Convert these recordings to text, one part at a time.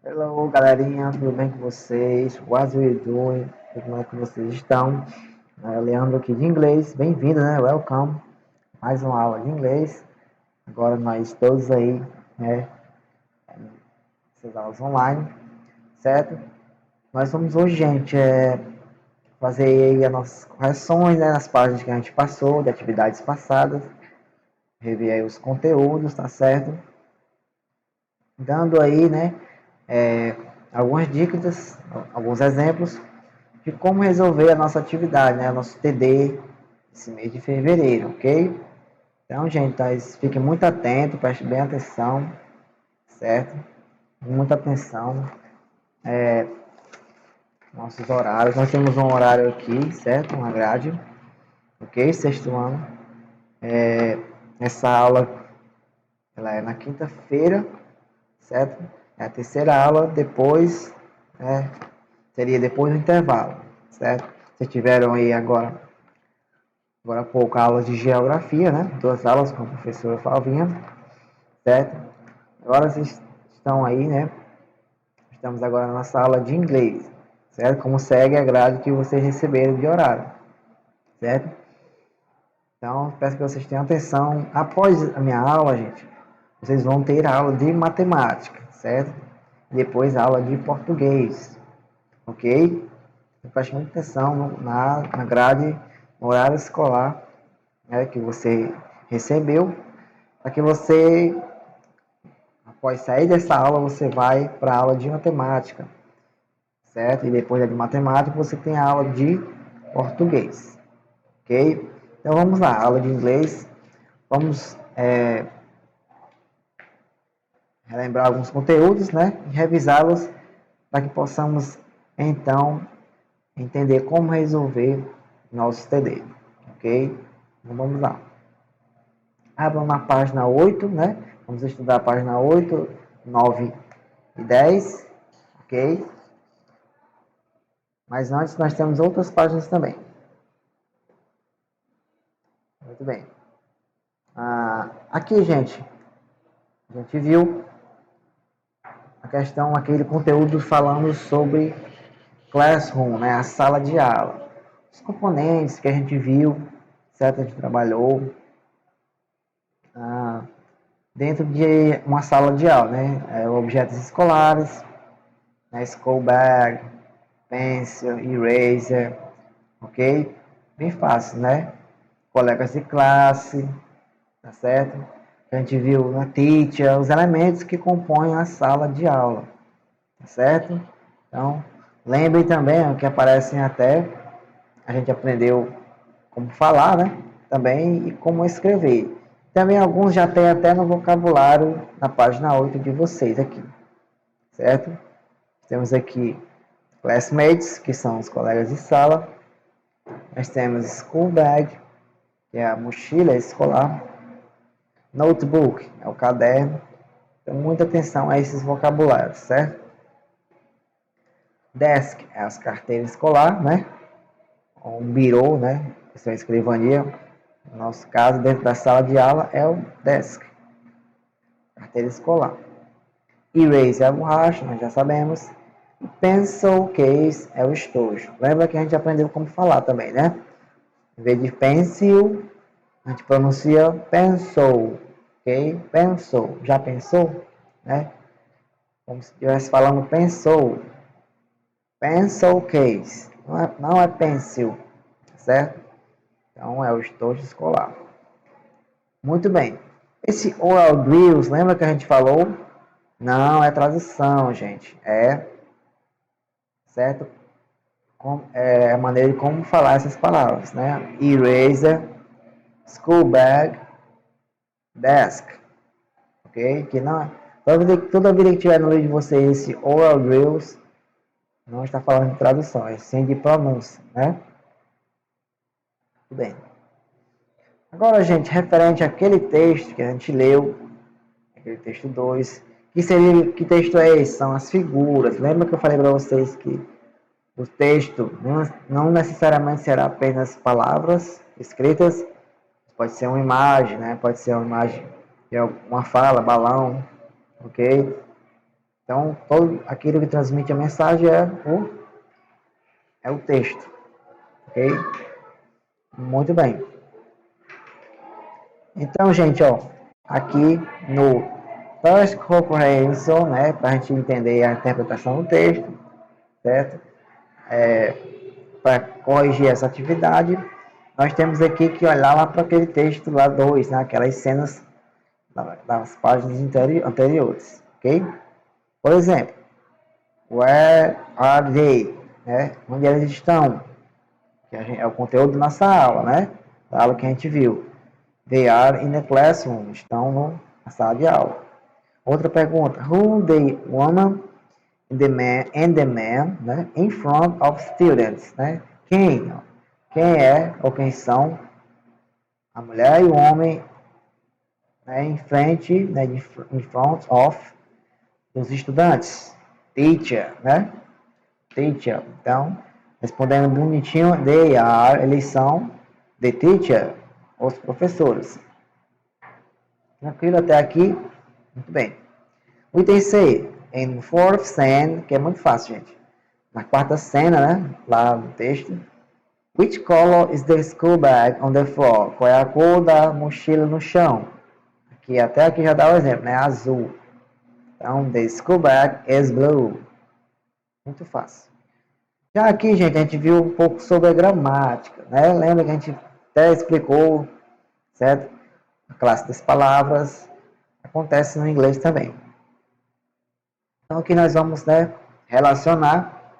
Hello, galerinha, tudo bem com vocês? What are you doing? Como é que vocês estão? Leandro aqui de inglês, bem-vindo, né? Welcome. Mais uma aula de inglês. Agora nós todos aí, né? Essas aulas online, certo? Nós vamos hoje, gente, fazer aí as nossas correções, né? Nas páginas que a gente passou, de atividades passadas. Rever aí os conteúdos, tá certo? Dando aí, né? Algumas dicas, alguns exemplos de como resolver a nossa atividade, né? O nosso TD esse mês de fevereiro, ok? Então, gente, fiquem muito atentos, prestem bem atenção, certo? Muita atenção. Nossos horários, nós temos um horário aqui, certo? Uma grade, ok? Sexto ano. Essa aula, ela é na quinta-feira, certo? É a terceira aula, depois, né? Seria depois do intervalo, certo? Vocês tiveram aí agora há pouco aulas de geografia, né? Duas aulas com a professora Flavinha, certo? Agora vocês estão aí, né? Estamos agora na nossa aula de inglês, certo? Como segue a grade que vocês receberam de horário, certo? Então, peço que vocês tenham atenção. Após a minha aula, gente, vocês vão ter aula de matemática, certo? Depois aula de português, ok? Então, preste muita atenção na grade, no horário escolar, né, que você recebeu, para que você, após sair dessa aula, você vai para a aula de matemática, certo? E depois da de matemática, você tem a aula de português, ok? Então vamos lá, aula de inglês. Vamos relembrar alguns conteúdos, né? E revisá-los para que possamos, então, entender como resolver nosso TD, ok? Então vamos lá. Abram na página 8, né? Vamos estudar a página 8, 9 e 10, ok? Mas antes nós temos outras páginas também. Muito bem. Aqui, gente, a gente viu a questão, aquele conteúdo falando sobre Classroom, né? A sala de aula. Os componentes que a gente viu, certo? A gente trabalhou dentro de uma sala de aula, né? Objetos escolares, né? School bag, pencil, eraser, ok? Bem fácil, né? Colegas de classe, tá certo? A gente viu na teacher, os elementos que compõem a sala de aula, tá certo? Então, lembrem também que aparecem até, a gente aprendeu como falar, né? Também e como escrever. Também alguns já tem até no vocabulário na página 8 de vocês aqui, certo? Temos aqui classmates, que são os colegas de sala. Nós temos school bag, que é a mochila escolar. Notebook, é o caderno. Então, muita atenção a esses vocabulários, certo? Desk, é as carteiras escolar, né? Um birô, né? Isso é escrivania. No nosso caso, dentro da sala de aula, é o desk, carteira escolar. Erase é a borracha, nós já sabemos. E pencil case é o estojo. Lembra que a gente aprendeu como falar também, né? Em vez de pencil, a gente pronuncia pencil, ok? Pencil, já pensou? Né? Como se estivesse falando pencil. Pencil case, não é pencil, certo? Então é o estojo escolar. Muito bem. Esse oral drills, lembra que a gente falou? Não é tradução, gente. Certo? É a maneira de como falar essas palavras, né? Eraser, school bag, desk. Ok? Que não, toda vida que tiver no livro de vocês esse oral drills, não está falando de tradução, é sim de pronúncia, né? Tudo bem. Agora, gente, referente àquele texto que a gente leu, aquele texto 2, que texto é esse? São as figuras. Lembra que eu falei para vocês que o texto não necessariamente será apenas palavras escritas, pode ser uma imagem, né? Pode ser uma imagem de uma fala, balão, ok? Então, todo aquilo que transmite a mensagem é o texto, ok? Muito bem. Então, gente, ó, aqui no Text Comprehension, né, para a gente entender a interpretação do texto, certo? Para corrigir essa atividade, nós temos aqui que olhar lá para aquele texto lá 2, né, aquelas cenas das páginas anteriores, ok? Por exemplo, where are they? Né? Onde eles estão? É o conteúdo da nossa aula, né? Da aula que a gente viu. They are in the classroom. Estão na sala de aula. Outra pergunta. Who the woman and the man, né? In front of students, né? Quem? Quem é ou quem são a mulher e o homem, né? Em frente, né? In front of dos estudantes. Teacher, né? Teacher. Então, respondendo bonitinho, they are, eles são the teacher, os professores. Tranquilo até aqui? Muito bem. O item C, in fourth scene, que é muito fácil, gente. Na quarta cena, né? Lá no texto. Which color is the school bag on the floor? Qual é a cor da mochila no chão? Aqui, até aqui já dá o exemplo, né? Azul. Então, the school bag is blue. Muito fácil. Já aqui, gente, a gente viu um pouco sobre a gramática, né? Lembra que a gente até explicou, certo? A classe das palavras acontece no inglês também. Então, aqui nós vamos, né, relacionar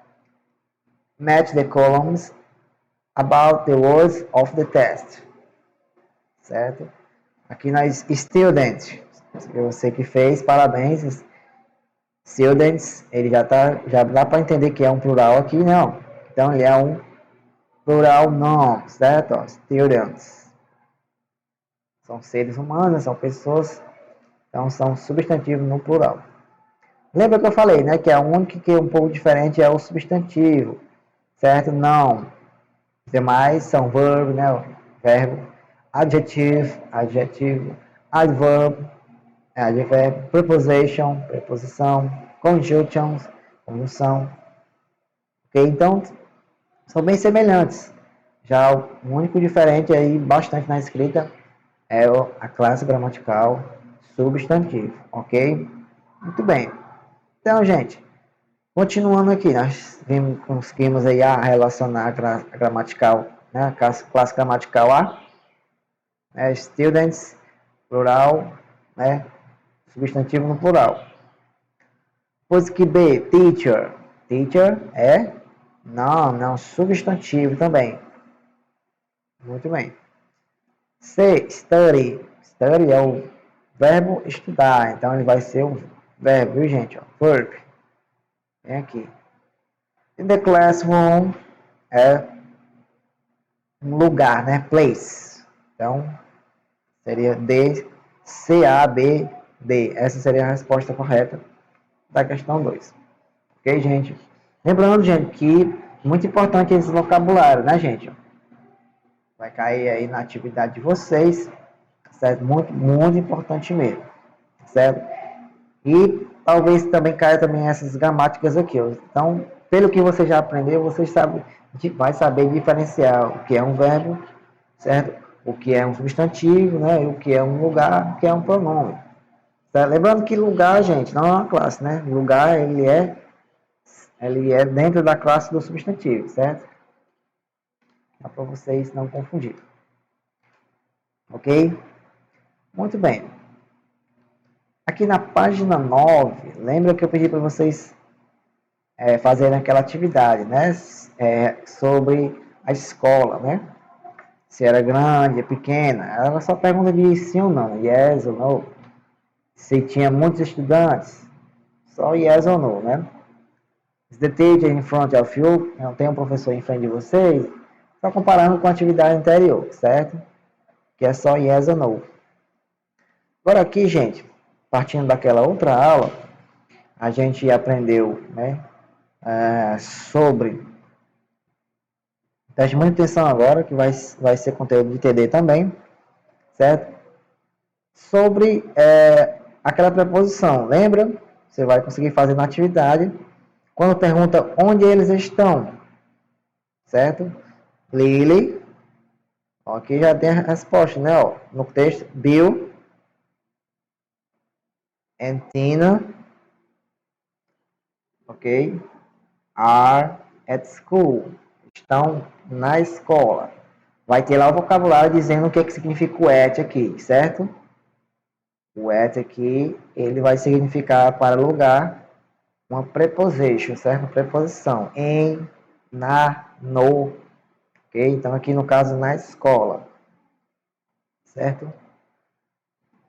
match the columns about the words of the test, certo? Aqui nós, student, você que fez, parabéns. Students, ele já dá para entender que é um plural aqui, não. Então, ele é um plural não, certo? Students. São seres humanos, são pessoas, então são substantivos no plural. Lembra que eu falei, né, que a única que é um pouco diferente é o substantivo, certo? Não. Os demais são verbo, né, verbo, adjetivo, adverb, adverb, preposition, preposição, conjunctions, conjunção. Ok? Então, são bem semelhantes. Já o único diferente aí, bastante na escrita, é a classe gramatical substantivo, ok? Muito bem. Então, gente, continuando aqui, nós conseguimos aí relacionar a gramatical, né, a classe gramatical A, né, students, plural, né, substantivo no plural. Depois que B, teacher. Teacher é não, substantivo também. Muito bem. C, study. Study é o verbo estudar, então ele vai ser o verbo, viu, gente? Verb. Vem aqui. In the classroom é um lugar, né? Place. Então, seria D, C, A, B, D. Essa seria a resposta correta da questão 2. Ok, gente? Lembrando, gente, que muito importante esse vocabulário, né, gente? Vai cair aí na atividade de vocês, certo? Muito, muito importante mesmo, certo? E talvez também caia também essas gramáticas aqui, ó. Então, pelo que você já aprendeu, você vai saber diferenciar o que é um verbo, certo? O que é um substantivo, né? O que é um lugar, o que é um pronome. Certo? Lembrando que lugar, gente, não é uma classe, né? Lugar, ele é dentro da classe do substantivo, certo? Só para vocês não confundirem. Ok? Muito bem. Aqui na página 9, lembra que eu pedi para vocês fazerem aquela atividade, né? Sobre a escola, né? Se era grande, pequena. Era só pergunta de sim ou não, yes ou no. Se tinha muitos estudantes, só yes ou no, né? Is the teacher in front of you? Não tem um professor em frente de vocês? Só comparando com a atividade anterior, certo? Que é só yes ou no. Agora aqui, gente, partindo daquela outra aula, a gente aprendeu, né, sobre... Preste muita atenção agora, que vai ser conteúdo de TD também, certo? Sobre aquela preposição, lembra? você vai conseguir fazer na atividade. Quando pergunta onde eles estão, certo? Lily, aqui já tem a resposta, né? Ó, no texto, Bill and Tina, ok? Are at school, estão na escola. Vai ter lá o vocabulário dizendo o que, que significa o at aqui, certo? O at aqui, ele vai significar para lugar uma preposition, certo? Uma preposição. Em, na, no, ok? Então aqui no caso na escola, certo?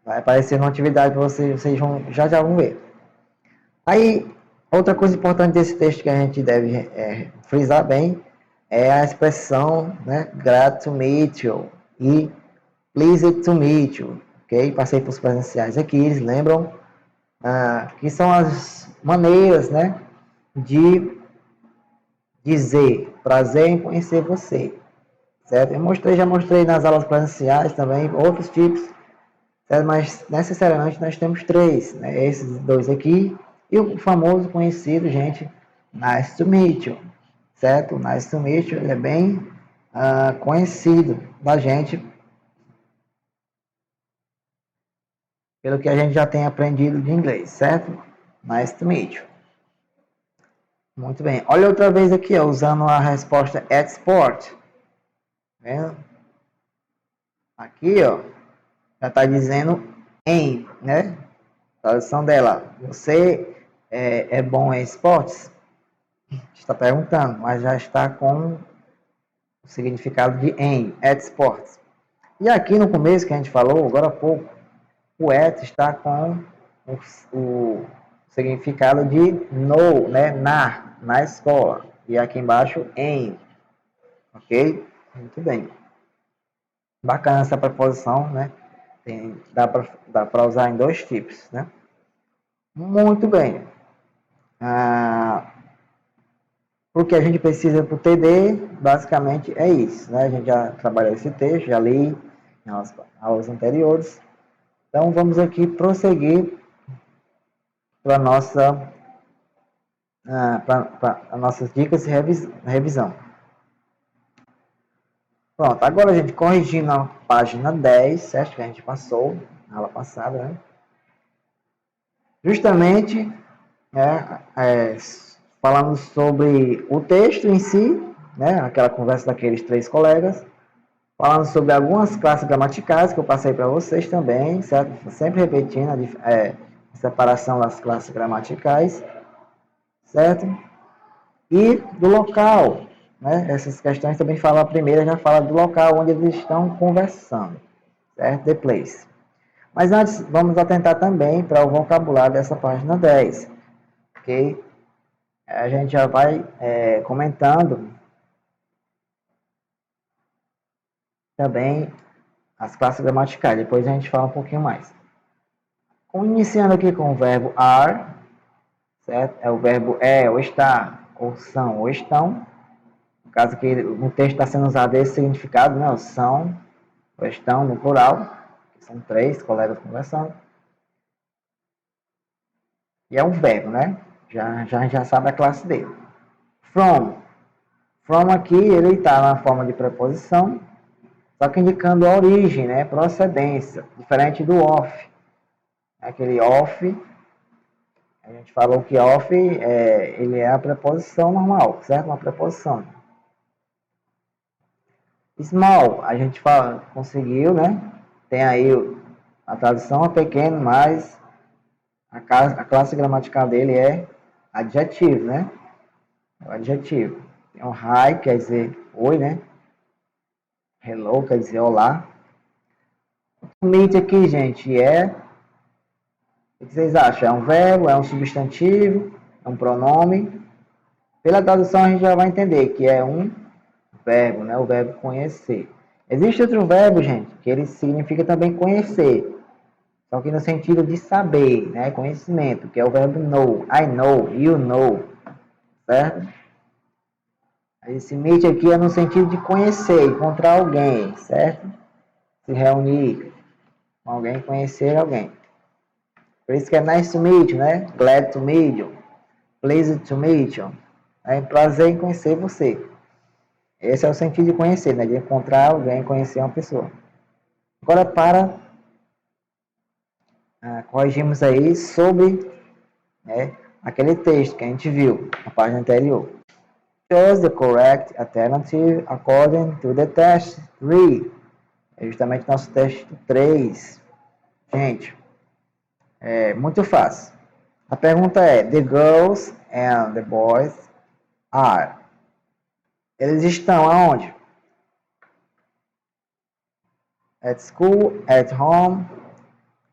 Vai aparecer uma atividade para vocês já vão ver. Aí, outra coisa importante desse texto que a gente deve frisar bem é a expressão, né, glad to meet you e pleased to meet you, ok? Passei para os presenciais aqui, eles lembram que são as maneiras, né, de dizer prazer em conhecer você, certo? Já mostrei nas aulas presenciais também outros tipos, certo? Mas necessariamente nós temos três, né? Esses dois aqui e o famoso conhecido, gente, nice to meet you, certo? Nice to meet you, ele é bem conhecido da gente pelo que a gente já tem aprendido de inglês, certo? Nice to meet you. Muito bem. Olha outra vez aqui, ó, usando a resposta export. Vendo? Aqui, ó, já está dizendo em, né? A tradução dela. Você é bom em esportes? Está perguntando, mas já está com o significado de em, at sports. E aqui no começo que a gente falou, agora há pouco, o at está com o significado de no, né? Na escola. E aqui embaixo, em. Ok? Muito bem. Bacana essa preposição, né? Dá para usar em dois tipos, né? Muito bem. O que a gente precisa para o TD, basicamente, é isso, né? A gente já trabalhou esse texto, já li nas aulas anteriores. Então, vamos aqui prosseguir para as nossas dicas de revisão. Pronto, agora a gente corrigindo a página 10, certo? Que a gente passou na aula passada, né? Justamente, né, falando sobre o texto em si, né? Aquela conversa daqueles três colegas, falando sobre algumas classes gramaticais que eu passei para vocês também, certo? Sempre repetindo a separação das classes gramaticais, certo? E do local, né? Essas questões também falam, a primeira já fala do local onde eles estão conversando, certo? The place. Mas antes, vamos atentar também para o vocabulário dessa página 10, ok? A gente já vai comentando também as classes gramaticais, depois a gente fala um pouquinho mais. Iniciando aqui com o verbo are, certo? É o verbo é, ou está, ou são, ou estão. No caso aqui, no texto está sendo usado esse significado, né? O são, ou estão, no plural. São três colegas conversando. E é um verbo, né? Já sabe a classe dele. From. From aqui, ele está na forma de preposição, só que indicando a origem, né? Procedência. Diferente do off. Aquele off, a gente falou que off ele é a preposição normal, certo? Uma preposição. Small, a gente fala, conseguiu, né? Tem aí a tradução é pequeno, mas a classe gramatical dele é adjetivo, né? É o adjetivo. Tem um hi, quer dizer oi, né? Hello, quer dizer olá. O meet aqui, gente, o que vocês acham? É um verbo, é um substantivo, é um pronome? Pela tradução a gente já vai entender que é um verbo, né? O verbo conhecer. Existe outro verbo, gente, que ele significa também conhecer. Só que no sentido de saber, né? Conhecimento, que é o verbo know. I know, you know. Certo? Esse meet aqui é no sentido de conhecer, encontrar alguém, certo? Se reunir com alguém, conhecer alguém. Por isso que é nice to meet you, né? Glad to meet you. Pleased to meet you. É um prazer em conhecer você. Esse é o sentido de conhecer, né? De encontrar alguém, conhecer uma pessoa. Agora corrigimos aí sobre, né, aquele texto que a gente viu na página anterior. Choose the correct alternative according to the test 3. É justamente nosso teste 3. Gente, é muito fácil. A pergunta é: The girls and the boys are. Eles estão aonde? At school, at home.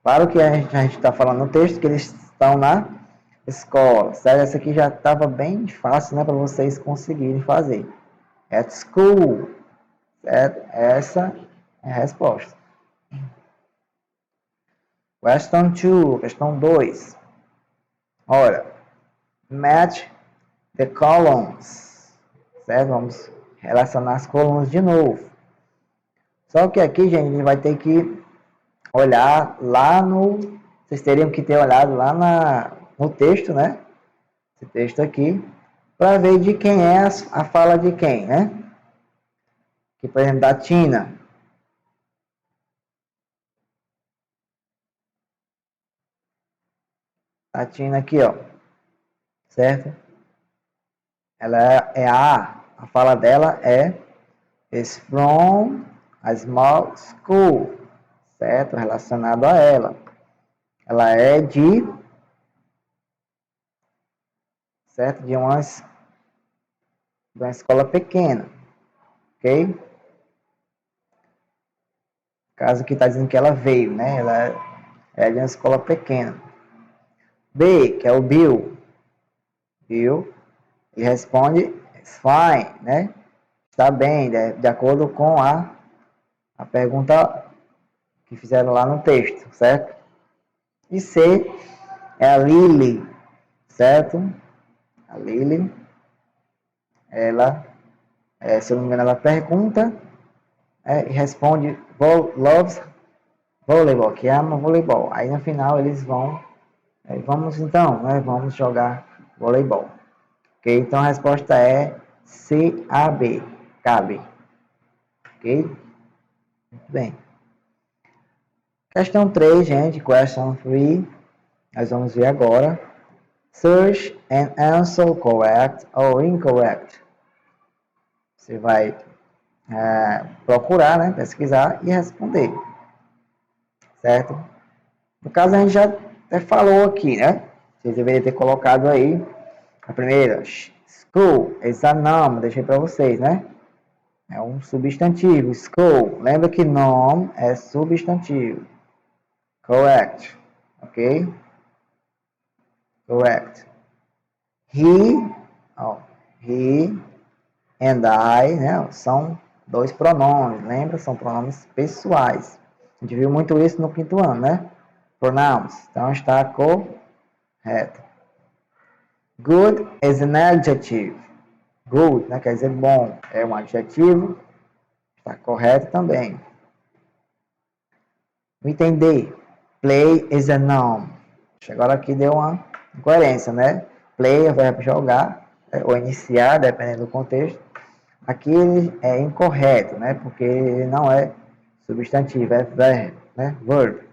Claro que a gente está falando no texto que eles estão na escola. Certo? Essa aqui já estava bem fácil, né, para vocês conseguirem fazer. At school. Certo? Essa é a resposta. Question 2, questão 2. Olha, match the columns. Certo? Vamos relacionar as colunas de novo. Só que aqui, gente, a gente vai ter que olhar lá no... Vocês teriam que ter olhado lá no texto, né? Esse texto aqui, para ver de quem é a fala de quem, né? Aqui, por exemplo, da Tina. A Tina aqui, ó. Certo? Ela é a fala dela is from a small school. Certo? Relacionado a ela. Ela é certo? De uma escola pequena. Ok? Caso que está dizendo que ela veio, né? Ela é de uma escola pequena. B, que é o Bill. Bill, ele responde, it's fine, né? Está bem, de acordo com a pergunta que fizeram lá no texto, certo? E C é a Lily, certo? A Lily, ela, se eu não me engano, ela pergunta e responde, loves voleibol, que ama voleibol. Aí no final eles vão, vamos então, né? Vamos jogar voleibol. Ok? Então a resposta é CAB, cabe. Ok? Muito bem. Questão 3, gente, question 3. Nós vamos ver agora. Search and answer correct or incorrect. Você vai procurar, né, pesquisar e responder. Certo? No caso, a gente já até falou aqui, né? Vocês deveriam ter colocado aí a primeira. School, esse é nome, deixei para vocês, né? É um substantivo. School. Lembra que nome é substantivo. Correct. Ok? Correct. He and I, né? São dois pronomes. Lembra? São pronomes pessoais. A gente viu muito isso no quinto ano, né? Pronouns. Então está correto. Good is an adjective. Good, né? Quer dizer bom. É um adjetivo. Está correto também. O item D. Play is a noun. Agora aqui deu uma incoerência, né? Play é o verbo jogar, ou iniciar, dependendo do contexto. Aqui ele é incorreto, né? Porque ele não é substantivo, é verbo, né? Verb.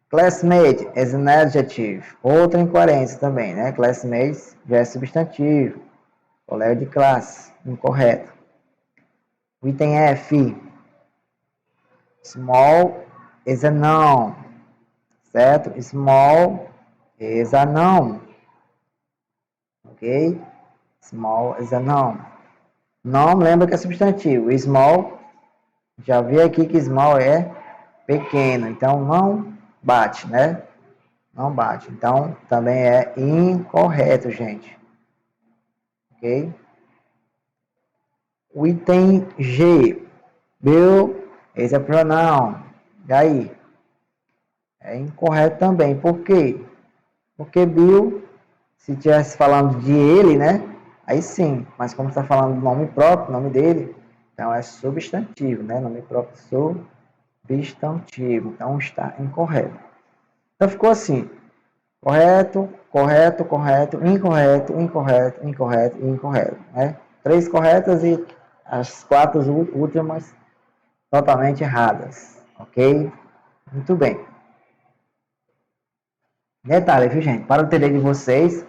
Classmate is an adjective. Outra incoerência também, né? Classmate já é substantivo. Colega de classe, incorreto. O item F. Small is a noun. Certo? Small is a noun. Ok? Small is a noun. Noun lembra que é substantivo. Small, já vi aqui que small é pequeno. Então, não bate, né? Não bate. Então, também é incorreto, gente. Ok? O item G. Bill is a pronoun. E aí? É incorreto também. Por quê? Porque Bill, se estivesse falando de ele, né? Aí sim. Mas como está falando do nome próprio, nome dele, então é substantivo, né? Nome próprio substantivo. Então está incorreto. Então ficou assim: correto, correto, correto, incorreto, incorreto, incorreto e incorreto, né? 3 corretas e as 4 últimas totalmente erradas, ok? Muito bem. Detalhe, viu, gente? Para o entender de vocês,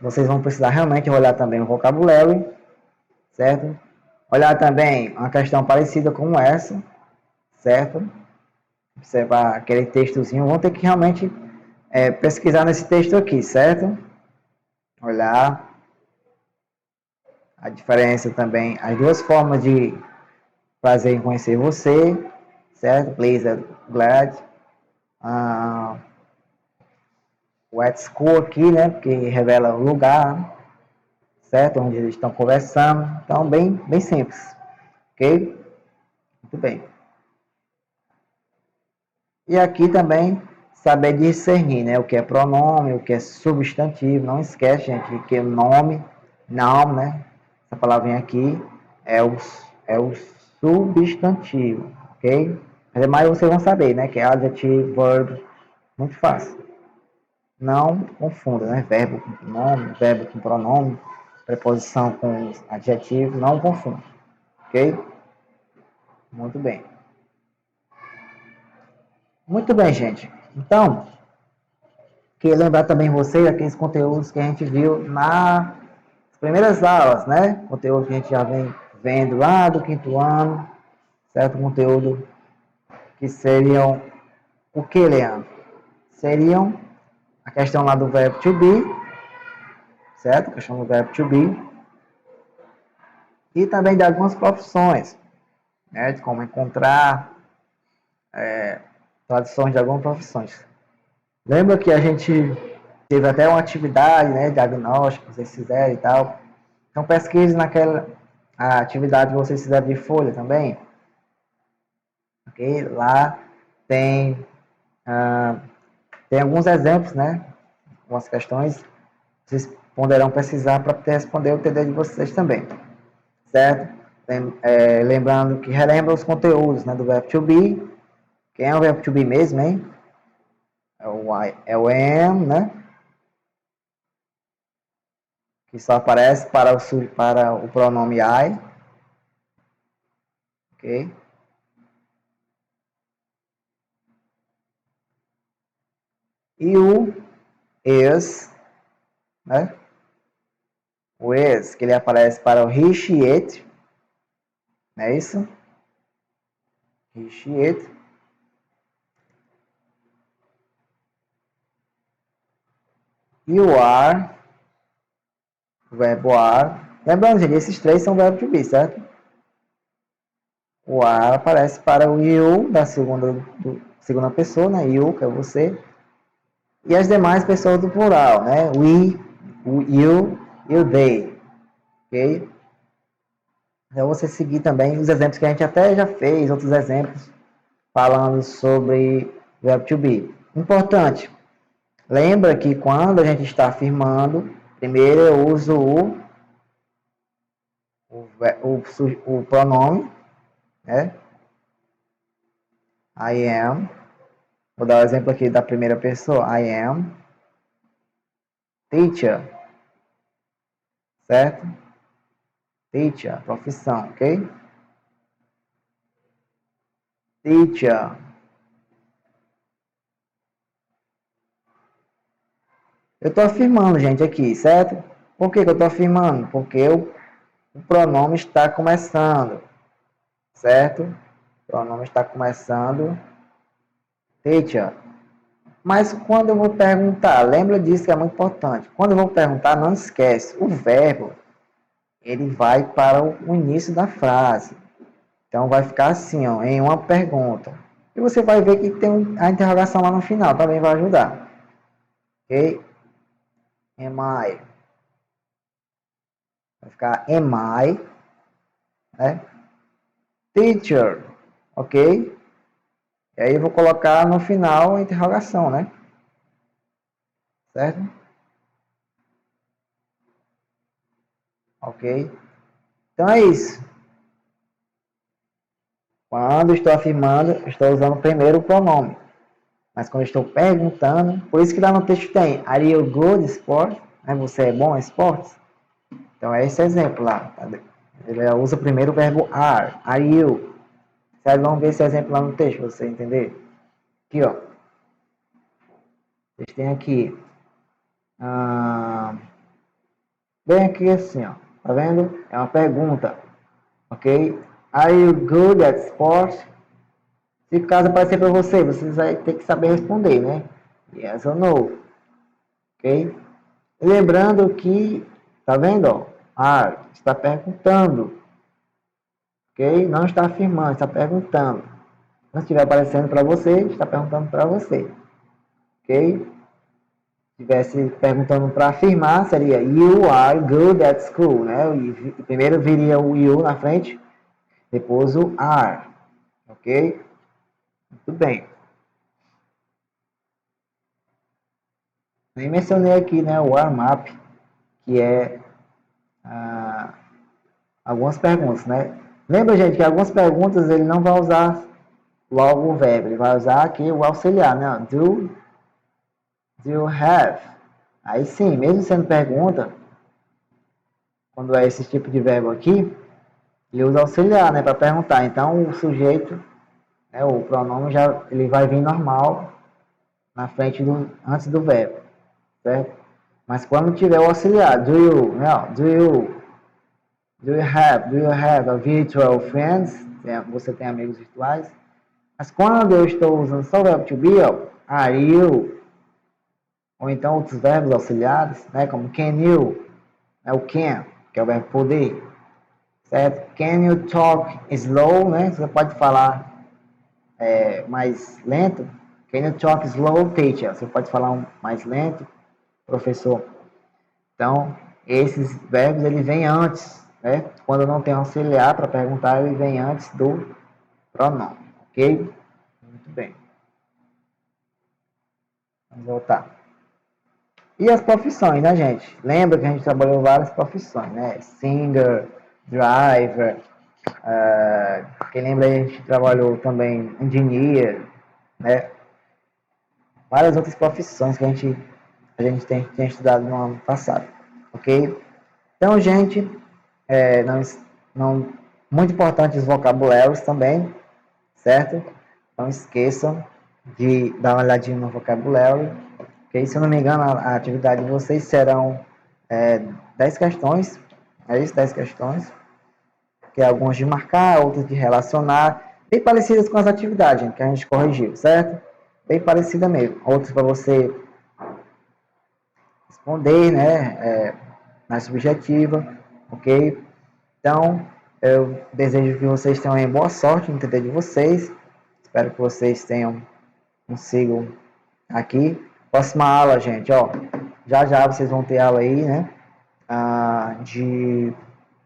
vocês vão precisar realmente olhar também o vocabulário, certo? Olhar também uma questão parecida com essa, certo? Observar aquele textozinho. Vão ter que realmente pesquisar nesse texto aqui, certo? Olhar a diferença também, as duas formas de prazer em conhecer você, certo? Pleased, glad. O at school aqui, né? Porque revela o lugar, certo? Onde eles estão conversando. Então, bem simples, ok? Muito bem. E aqui também saber discernir, né? O que é pronome, o que é substantivo. Não esquece, gente, que o nome, noun, né? Essa palavrinha aqui é o substantivo, ok? Mas mais vocês vão saber, né? Que é adjetivo, verb, muito fácil. Não confunda, né? Verbo com nome, verbo com pronome, preposição com adjetivo, não confunda, ok? Muito bem. Muito bem, gente. Então, queria lembrar também vocês aqueles conteúdos que a gente viu nas primeiras aulas, né? Conteúdo que a gente já vem vendo lá do quinto ano, certo? Conteúdo que seriam o que, Leandro? Seriam a questão lá do verbo to be, certo? A questão do verbo to be. E também de algumas profissões, né? De como encontrar traduções de algumas profissões. Lembra que a gente teve até uma atividade, né? Diagnóstico, que vocês fizeram e tal. Então pesquise naquela atividade que vocês fizeram de folha também. Ok? Lá tem, tem alguns exemplos, né? Algumas questões. Vocês poderão pesquisar para responder o TD de vocês também. Certo? Lembrando que relembra os conteúdos, né, do verbo to be. Quem é o verbo to be mesmo, hein? É o am, né? Que só aparece para o pronome I. Ok? E o is, né? O is, que ele aparece para o he, she, it. Não é isso? He, she, it. E o are, o verbo are. Lembrando, gente, esses três são verbos to be, certo? O are aparece para o you, da segunda pessoa, né? You, que é você. E as demais pessoas do plural, né? We, o you e o they. Ok? Então, você seguir também os exemplos que a gente até já fez, outros exemplos, falando sobre verbo to be. Importante, lembra que quando a gente está afirmando, primeiro eu uso o pronome, né? I am. Vou dar o um exemplo aqui da primeira pessoa. I am teacher. Certo? Teacher, profissão, ok? Teacher. Eu estou afirmando, gente, aqui, certo? Por que eu estou afirmando? Porque o pronome está começando, certo? O pronome está começando, teacher. Mas quando eu vou perguntar, lembra disso que é muito importante. Quando eu vou perguntar, não esquece, o verbo, ele vai para o início da frase. Então vai ficar assim, ó, em uma pergunta. E você vai ver que tem a interrogação lá no final, também vai ajudar. Ok? Am I? Vai ficar am I, né? Teacher, ok? E aí eu vou colocar no final a interrogação, né? Certo? Ok? Então é isso. Quando estou afirmando, estou usando primeiro o pronome. Mas quando eu estou perguntando, por isso que lá no texto tem Are you good at sport? Né? Você é bom em esportes? Então é esse exemplo lá. Tá? Ele usa primeiro o verbo are you. Vocês vão ver esse exemplo lá no texto, pra você entender. Aqui, ó. Vocês têm aqui. Bem aqui assim, ó. Tá vendo? É uma pergunta. Ok? Are you good at sport? Se caso aparecer para você, você vai ter que saber responder, né? Yes or no. Ok? Lembrando que, tá vendo? Ó, está perguntando. Ok? Não está afirmando, está perguntando. Se estiver aparecendo para você, está perguntando para você. Ok? Se estivesse perguntando para afirmar, seria You are good at school, né? E primeiro viria o you na frente, depois o are. Ok? Muito bem. Nem mencionei aqui, né, o warm-up, que é algumas perguntas, né? Lembra, gente, que algumas perguntas ele não vai usar logo o verbo, ele vai usar aqui o auxiliar, né? Do you have? Aí sim, mesmo sendo pergunta, quando é esse tipo de verbo aqui, ele usa auxiliar, né, para perguntar. Então, o sujeito, né, o pronome já ele vai vir normal na frente antes do verbo, certo? Mas quando tiver o auxiliar, do you, né, do you have a virtual friends? Você tem amigos virtuais? Mas quando eu estou usando só o verbo to be, ó, are you, ou então outros verbos auxiliares, né, como can you, o can, que é o verbo poder, certo? Can you talk slow, né? Você pode falar mais lento. Can you talk slow, teacher? Você pode falar mais lento, professor. Então, esses verbos, ele vem antes, né? Quando não tem auxiliar para perguntar, ele vem antes do pronome, ok? Muito bem. Vamos voltar. E as profissões, né, gente? Lembra que a gente trabalhou várias profissões, né? Singer, driver, quem lembra aí, a gente trabalhou também engineer, né? Várias outras profissões que a gente tem estudado no ano passado, ok? Então, gente, muito importante os vocabulários também, certo? Não esqueçam de dar uma olhadinha no vocabulário, ok? Se eu não me engano, a atividade de vocês serão 10 questões, é isso? 10 questões, que é algumas de marcar, outras de relacionar, bem parecidas com as atividades, gente, que a gente corrigiu, certo? Bem parecida mesmo. Outras para você responder, né? Mais subjetiva, ok? Então, eu desejo que vocês tenham boa sorte no TT de vocês. Espero que vocês consigam aqui. Próxima aula, gente, ó. Já já vocês vão ter aula aí, né? De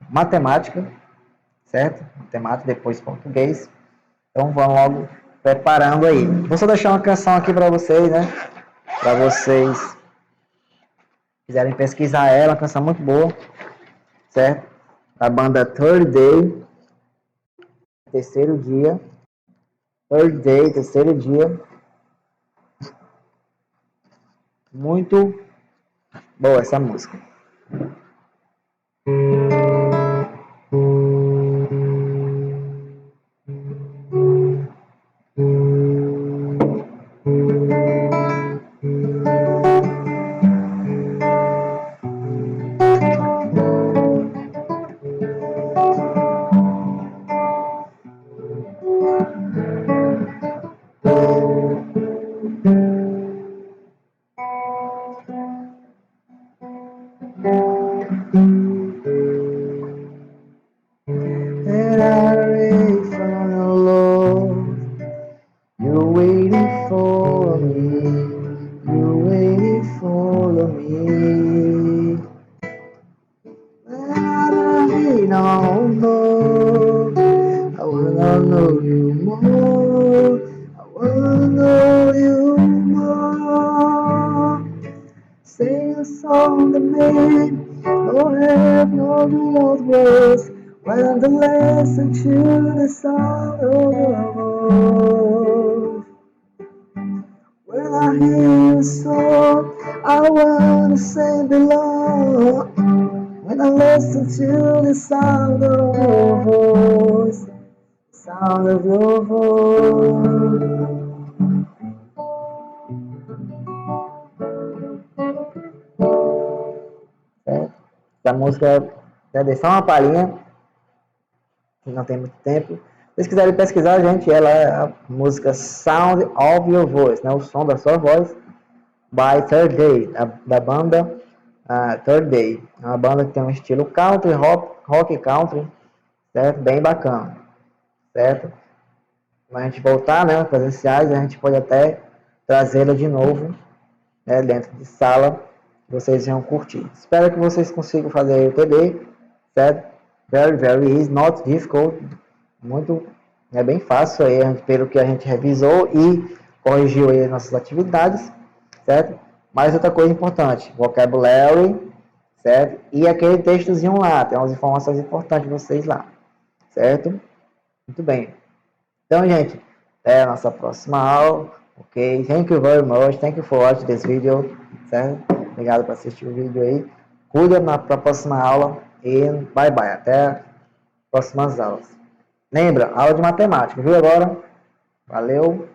matemática, certo? Matemática, depois português. Então, vão logo preparando aí. Vou só deixar uma canção aqui para vocês, né? Para vocês quiserem pesquisar ela, uma canção muito boa, certo? Da banda Third Day, terceiro dia. Third Day, terceiro dia. Muito boa essa música. hear a song, I wanna sing below. When I listen to the sound of your voice, sound of your voice. Certo? Essa música, já deixar uma palhinha, que não tem muito tempo. Se vocês quiserem pesquisar, gente, ela é a música Sound of Your Voice, né? O som da sua voz, by Third Day, da banda Third Day. É uma banda que tem um estilo country, rock country, certo? Bem bacana, certo? Quando a gente voltar, né, presenciais, a gente pode até trazê-la de novo, né, dentro de sala, vocês vão curtir. Espero que vocês consigam fazer o TD, certo? Very easy, not difficult, muito, é bem fácil aí, pelo que a gente revisou e corrigiu aí as nossas atividades, certo? Mas outra coisa importante, vocabulary, certo? E aquele textozinho lá, tem umas informações importantes de vocês lá, certo? Muito bem. Então, gente, até a nossa próxima aula, ok? Thank you very much, thank you for watching this video, certo? Obrigado por assistir o vídeo aí. Cuida na próxima aula e bye bye, até as próximas aulas. Lembra, aula de matemática, viu agora? Valeu!